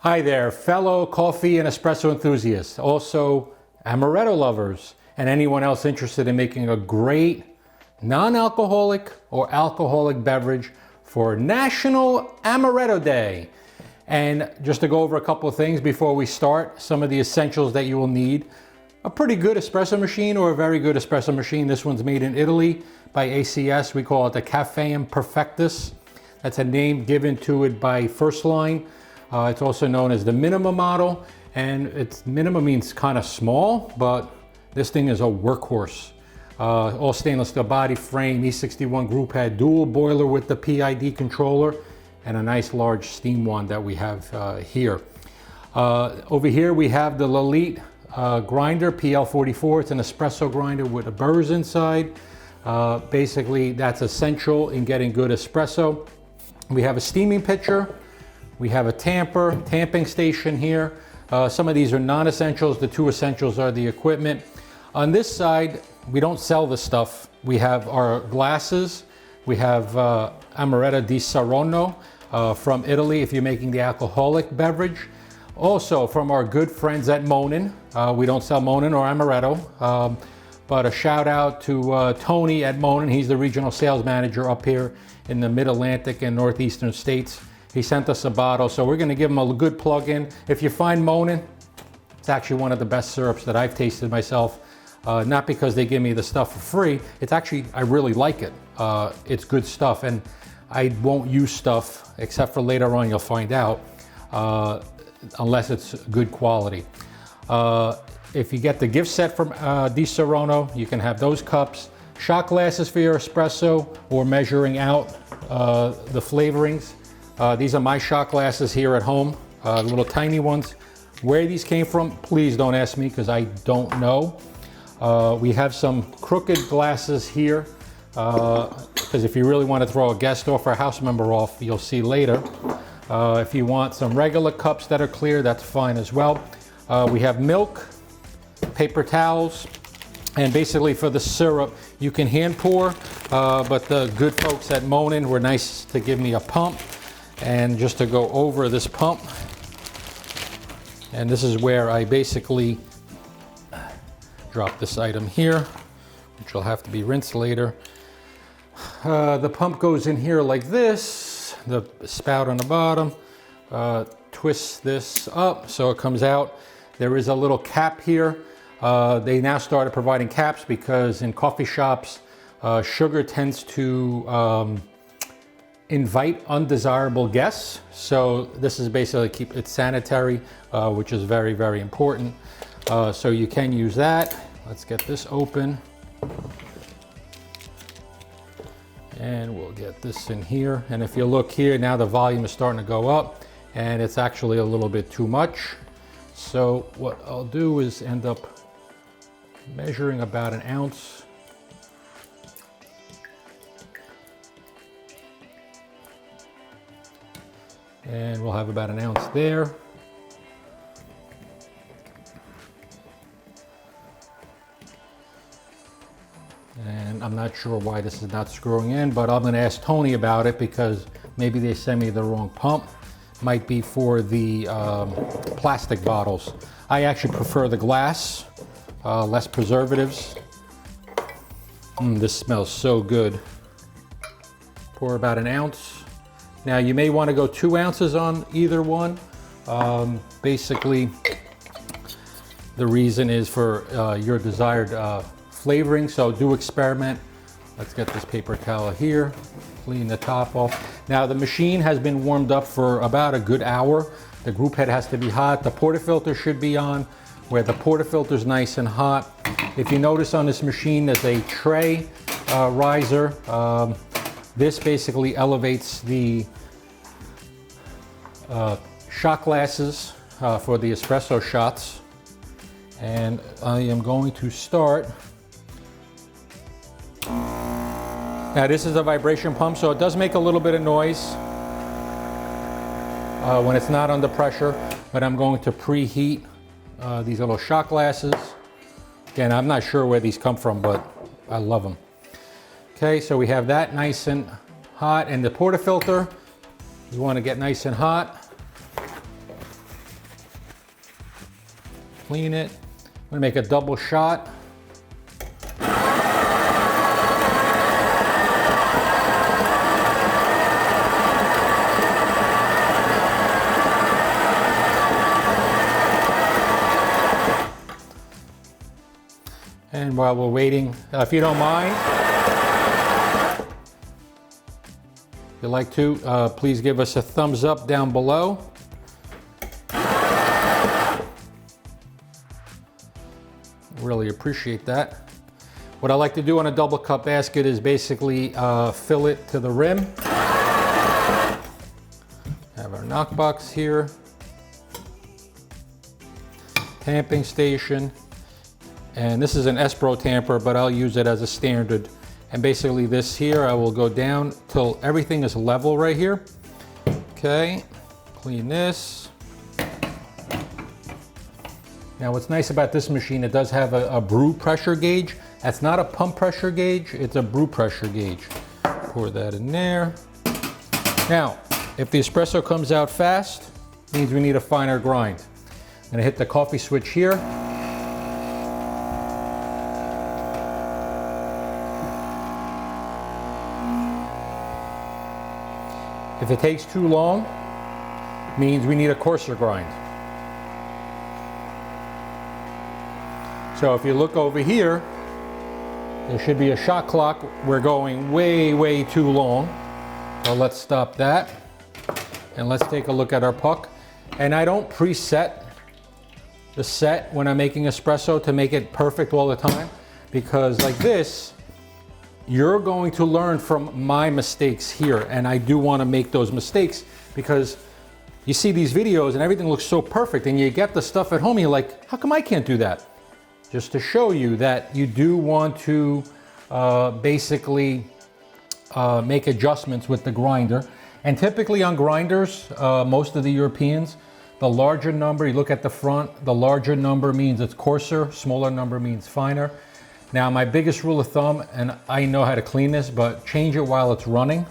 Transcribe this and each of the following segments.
Hi there, fellow coffee and espresso enthusiasts, also amaretto lovers, and anyone else interested in making a great non-alcoholic or alcoholic beverage for National Amaretto Day. And just to go over a couple of things before we start, some of the essentials that you will need. A pretty good espresso machine or a very good espresso machine. This one's made in Italy by ACS. We call it the Cafe Perfectus. That's a name given to it by First Line. It's also known as the Minima model, and its Minima means kind of small, but this thing is a workhorse. All stainless steel body frame, E61 group head, dual boiler with the PID controller, and a nice large steam wand that we have here. Over here we have the Lelite grinder, PL44. It's an espresso grinder with a burrs inside. Basically, that's essential in getting good espresso. We have a steaming pitcher. We have a tamping station here. Some of these are non-essentials. The two essentials are the equipment. On this side, we don't sell this stuff. We have our glasses. We have Amaretto di Saronno from Italy if you're making the alcoholic beverage. Also from our good friends at Monin. We don't sell Monin or Amaretto, but a shout out to Tony at Monin. He's the regional sales manager up here in the Mid-Atlantic and Northeastern states. He sent us a bottle, so we're gonna give him a good plug-in. If you find Monin, it's actually one of the best syrups that I've tasted myself. Not because they give me the stuff for free, it's actually, I really like it. It's good stuff, and I won't use stuff, except for later on you'll find out, unless it's good quality. If you get the gift set from Di Saronno, you can have those cups, shot glasses for your espresso, or measuring out the flavorings. These are my shot glasses here at home, little tiny ones. Where these came from, please don't ask me because I don't know. We have some crooked glasses here because if you really want to throw a guest off or a house member off, you'll see later. If you want some regular cups that are clear, that's fine as well. We have milk, paper towels, and basically for the syrup, you can hand pour, but the good folks at Monin were nice to give me a pump. And just to go over this pump, and this is where I basically drop this item here, which will have to be rinsed later. The pump goes in here like this, the spout on the bottom, twists this up so it comes out. There is a little cap here. They now started providing caps because in coffee shops, sugar tends to invite undesirable guests. So this is basically keep it sanitary, which is very, very important. So you can use that. Let's get this open. And we'll get this in here. And if you look here, now the volume is starting to go up and it's actually a little bit too much. So what I'll do is end up measuring about an ounce. And we'll have about an ounce there. And I'm not sure why this is not screwing in, but I'm gonna ask Tony about it because maybe they sent me the wrong pump. Might be for the plastic bottles. I actually prefer the glass, less preservatives. This smells so good. Pour about an ounce. Now you may want to go 2 ounces on either one. Basically, the reason is for your desired flavoring, so do experiment. Let's get this paper towel here, clean the top off. Now the machine has been warmed up for about a good hour. The group head has to be hot. The portafilter should be on, where the portafilter is nice and hot. If you notice on this machine, there's a tray riser. This basically elevates the shot glasses for the espresso shots. And I am going to start. Now this is a vibration pump, so it does make a little bit of noise when it's not under pressure, but I'm going to preheat these little shot glasses. Again, I'm not sure where these come from, but I love them. Okay, so we have that nice and hot, and the portafilter, you want to get nice and hot. clean it. I'm gonna make a double shot. And while we're waiting, if you don't mind, if you'd like to, please give us a thumbs up down below. Really appreciate that. What I like to do on a double cup basket is basically fill it to the rim. Have our knock box here. Tamping station. And this is an Espro tamper, but I'll use it as a standard. And basically this here, I will go down till everything is level right here. Okay, clean this. Now what's nice about this machine, it does have a brew pressure gauge. That's not a pump pressure gauge, it's a brew pressure gauge. Pour that in there. Now, if the espresso comes out fast, it means we need a finer grind. I'm gonna hit the coffee switch here. If it takes too long, it means we need a coarser grind. So if you look over here, there should be a shot clock. We're going way, way too long. So let's stop that. And let's take a look at our puck. And I don't preset the set when I'm making espresso to make it perfect all the time, because like this, you're going to learn from my mistakes here, and I do want to make those mistakes because you see these videos and everything looks so perfect, and you get the stuff at home and you're like, how come I can't do that? Just to show you that you do want to basically make adjustments with the grinder. And typically on grinders, most of the Europeans, the larger number, you look at the front, the larger number means it's coarser, smaller number means finer. Now my biggest rule of thumb, and I know how to clean this, but change it while it's running.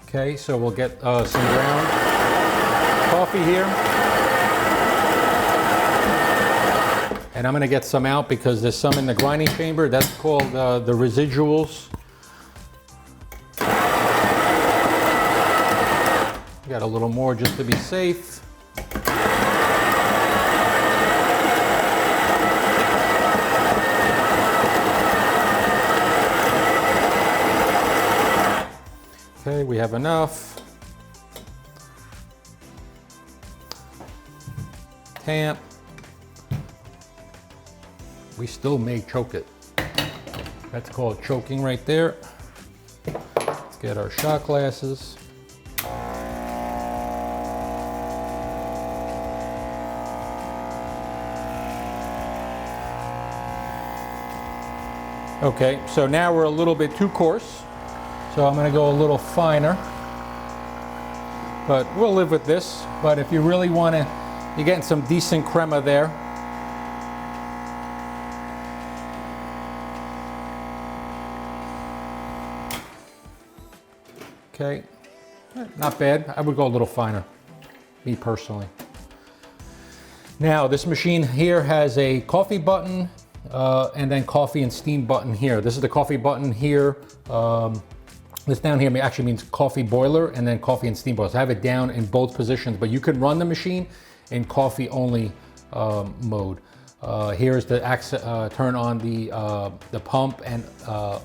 Okay, so we'll get some ground coffee here. And I'm gonna get some out because there's some in the grinding chamber. That's called the residuals. Got a little more just to be safe. Okay, we have enough. Tamp. We still may choke it. That's called choking right there. Let's get our shot glasses. Okay, so now we're a little bit too coarse. So I'm gonna go a little finer, but we'll live with this. But if you really wanna, you're getting some decent crema there. Okay, not bad. I would go a little finer, me personally. Now this machine here has a coffee button and then coffee and steam button here. This is the coffee button here. This down here actually means coffee boiler and then coffee and steam boiler. So I have it down in both positions, but you can run the machine in coffee only mode. Here's the turn on the pump and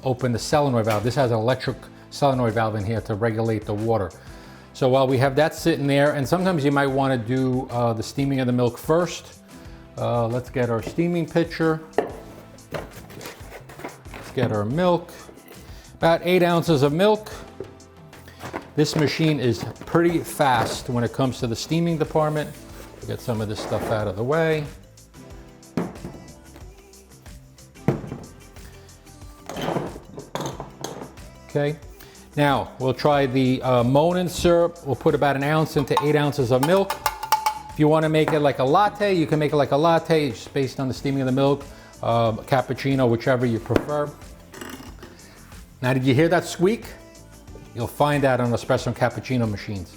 open the solenoid valve. This has an electric solenoid valve in here to regulate the water. So while we have that sitting there, and sometimes you might want to do the steaming of the milk first. Let's get our steaming pitcher. Let's get our milk. About 8 ounces of milk. This machine is pretty fast when it comes to the steaming department. We'll get some of this stuff out of the way. Okay, now we'll try the Monin syrup. We'll put about 1 ounce into 8 ounces of milk. If you want to make it like a latte, you can make it like a latte, just based on the steaming of the milk, cappuccino, whichever you prefer. Now, did you hear that squeak? You'll find that on espresso and cappuccino machines.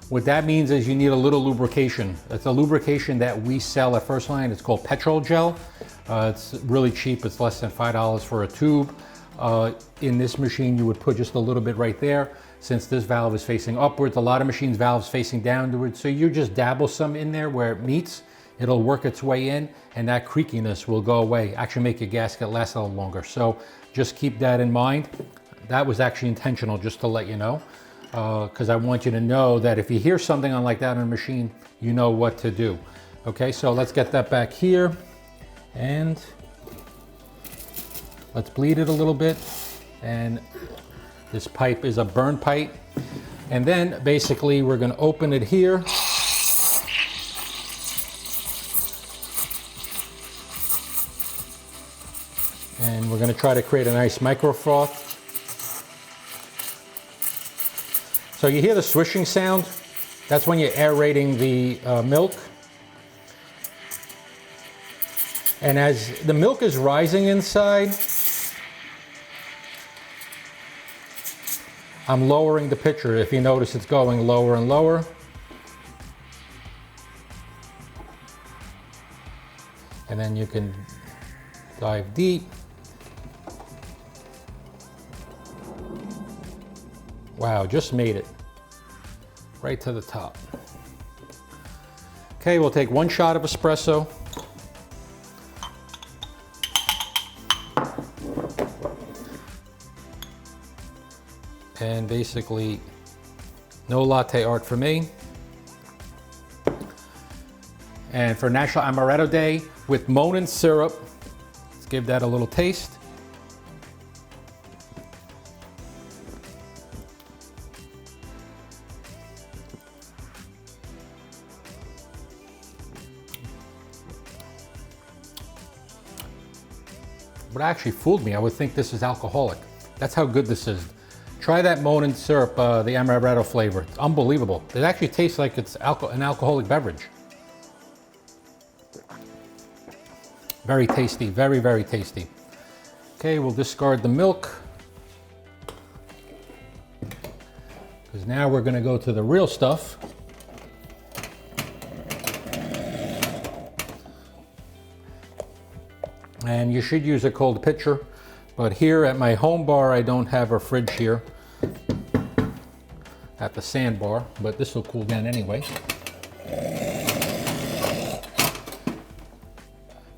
What that means is you need a little lubrication. It's a lubrication that we sell at First Line. It's called petrol gel. It's really cheap. It's less than $5 for a tube. In this machine, you would put just a little bit right there. Since this valve is facing upwards, a lot of machines' valves facing downwards. So you just dabble some in there where it meets. It'll work its way in, and that creakiness will go away. Actually make your gasket last a little longer. So just keep that in mind. That was actually intentional, just to let you know. Because I want you to know that if you hear something on like that on a machine, you know what to do. Okay, so let's get that back here, and let's bleed it a little bit. And this pipe is a burn pipe. And then basically we're gonna open it here. And we're gonna try to create a nice micro froth. So you hear the swishing sound? That's when you're aerating the milk. And as the milk is rising inside, I'm lowering the pitcher. If you notice, it's going lower and lower. And then you can dive deep. Wow, just made it right to the top. Okay, we'll take 1 shot of espresso. And basically, no latte art for me. And for National Amaretto Day with Monin syrup, let's give that a little taste. But actually fooled me. I would think this is alcoholic. That's how good this is. Try that Monin syrup, the Amaretto flavor. It's unbelievable. It actually tastes like it's an alcoholic beverage. Very tasty, very, very tasty. Okay, we'll discard the milk. Because now we're gonna go to the real stuff. And you should use a cold pitcher, but here at my home bar, I don't have a fridge here at the sandbar, but this will cool down anyway.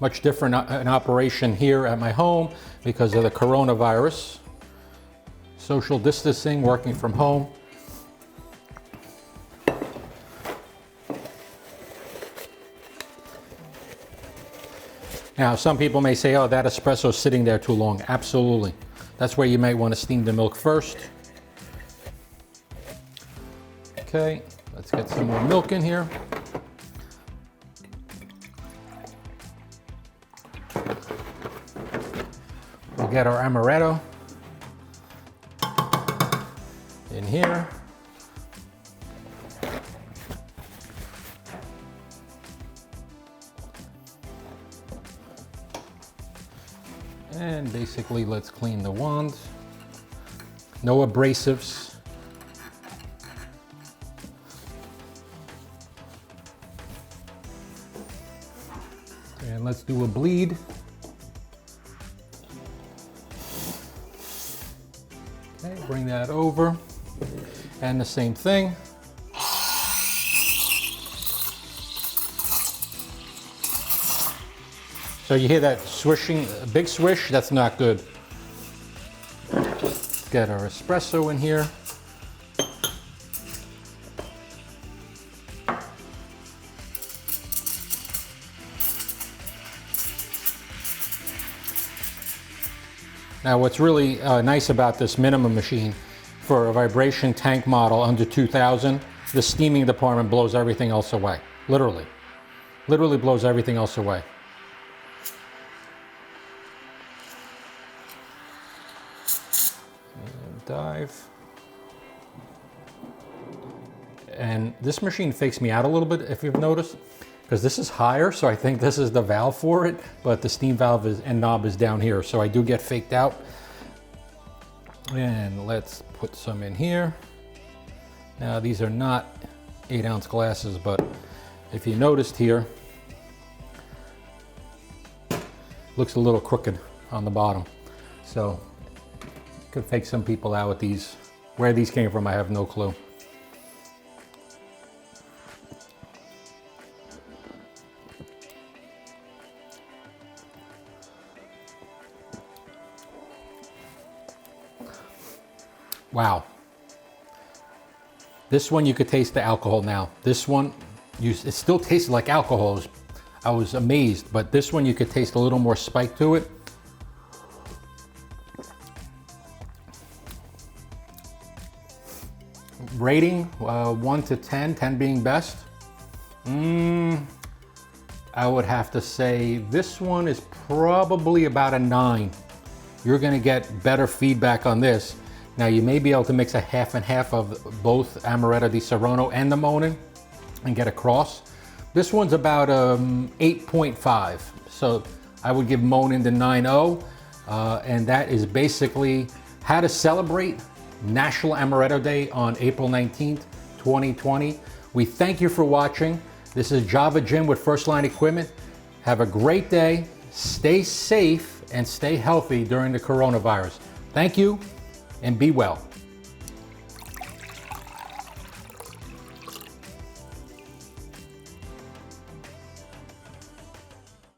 Much different an operation here at my home because of the coronavirus. Social distancing, working from home. Now, some people may say, oh, that espresso is sitting there too long. Absolutely. That's where you might want to steam the milk first. Okay, let's get some more milk in here. We'll get our amaretto in here. And basically, let's clean the wand. No abrasives. And let's do a bleed. Okay, bring that over. And the same thing. So you hear that swishing, a big swish? That's not good. Let's get our espresso in here. Now what's really nice about this minimum machine, for a vibration tank model under 2000, the steaming department blows everything else away. Literally. Literally blows everything else away. Dive. And this machine fakes me out a little bit, if you've noticed, because this is higher, so I think this is the valve for it, but the steam valve and knob is down here, so I do get faked out. And let's put some in here. Now these are not 8-ounce glasses, but if you noticed here, looks a little crooked on the bottom. So could fake some people out with these. Where these came from, I have no clue. Wow. This one you could taste the alcohol now. This one, it still tasted like alcohol. I was amazed, but this one you could taste a little more spike to it. Rating 1 to 10, 10 being best. I would have to say this one is probably about a 9. You're gonna get better feedback on this. Now you may be able to mix a half and half of both Amaretto di Serrano and the Monin and get a cross. This one's about 8.5. So I would give Monin the 9.0. And that is basically how to celebrate National Amaretto Day on April 19th, 2020. We thank you for watching. This is Java Jim with First Line Equipment. Have a great day. Stay safe and stay healthy during the coronavirus. Thank you and be well.